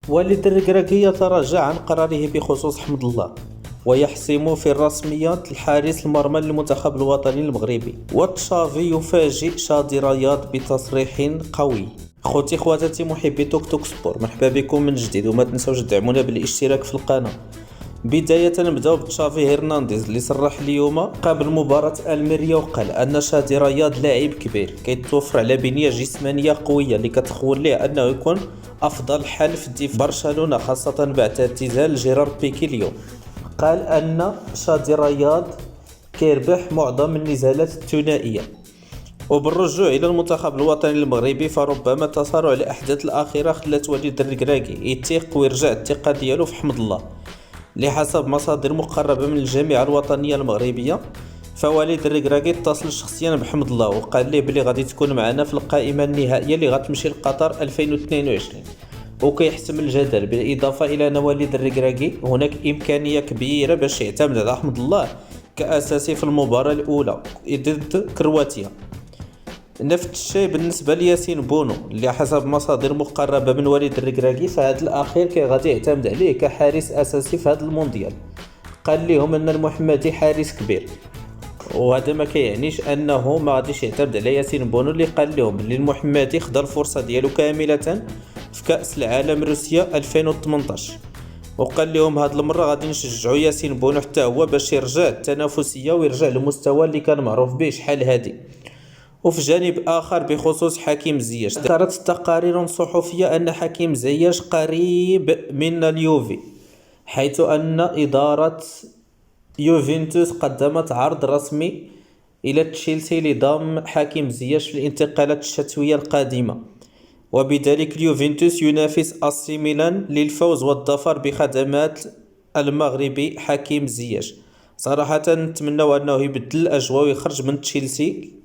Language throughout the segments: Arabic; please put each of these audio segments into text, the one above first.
والد الركراكي يتراجع عن قراره بخصوص حمد الله، ويحسم في الرسمية الحارس المرمى للمنتخب الوطني المغربي. وتشافي يفاجئ شادي رياض بتصريح قوي. خوتي خواتاتي محبي توك توك سبور، مرحبا بكم من جديد، وما تنسوش تدعمونا بالاشتراك في القناة. بداية نبداو بتشافي هرنانديز اللي صرح اليوم قبل مباراة الميريا وقال أن شادي رياض لاعب كبير كيتوفر على بنية جسمانية قوية اللي كتخول ليه أنه يكون أفضل حل في الدفاع برشلونة، خاصة بعد اعتزال جيرارد بيكي اليوم. قال أن شادي رياض كيربح معظم النزالات الثنائية. وبالرجوع إلى المنتخب الوطني المغربي، فربما تسارع الأحداث الأخيرة خلات وليد الركراكي يتيق ويرجع الثقة ديالو في حمد الله. لحسب مصادر مقربة من الجامعة الوطنية المغربية، فوالد الركراكي اتصل شخصيا بحمد الله وقال ليه بلي غادي تكون معنا في القائمة النهائية اللي غتمشي لقطر 2022، وكيحسم الجدل. بالإضافة إلى أن والد الركراكي هناك إمكانية كبيرة باش يعتمد على حمد الله كأساسي في المباراة الأولى ضد كرواتيا. نفس الشيء بالنسبه لياسين بونو اللي حسب مصادر مقربه من والد الركراكي، فهذا الاخير كي غادي يعتمد عليه كحارس اساسي في هذا المونديال. قال لهم ان المحمدي حارس كبير، وهذا ما كيعنيش انه ما غاديش يعتمد على ياسين بونو اللي قال لهم بلي المحمدي خدا الفرصه ديالو كامله في كاس العالم روسيا 2018، وقال لهم هاد المره غادي نشجعوا ياسين بونو حتى هو باش يرجع التنافسيه ويرجع للمستوى اللي كان معروف به شحال هادي. وفي جانب آخر بخصوص حكيم زياش، ذكرت تقارير صحفية أن حكيم زياش قريب من اليوفي، حيث أن إدارة يوفنتوس قدمت عرض رسمي إلى تشيلسي لضم حكيم زياش في الانتقالات الشتوية القادمة، وبذلك اليوفنتوس ينافس AC ميلان للفوز والظفر بخدمات المغربي حكيم زياش. صراحة نتمنى أنه يبدل الأجواء ويخرج من تشيلسي.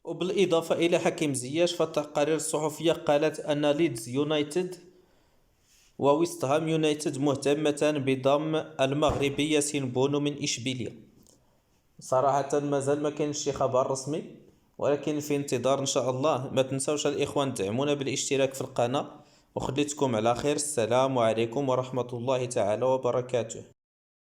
وبالإضافة إلى حكيم زياش، فالتقارير الصحفية قالت أن ليدز يونايتد وويست هام يونايتد مهتمتان بضم المغربي ياسين بونو من إشبيلية. صراحة مازال ما كاينش شي خبر رسمي، ولكن في انتظار إن شاء الله. ما تنسوش الإخوان تدعمونا بالاشتراك في القناة، وخليتكم على خير. السلام عليكم ورحمة الله تعالى وبركاته.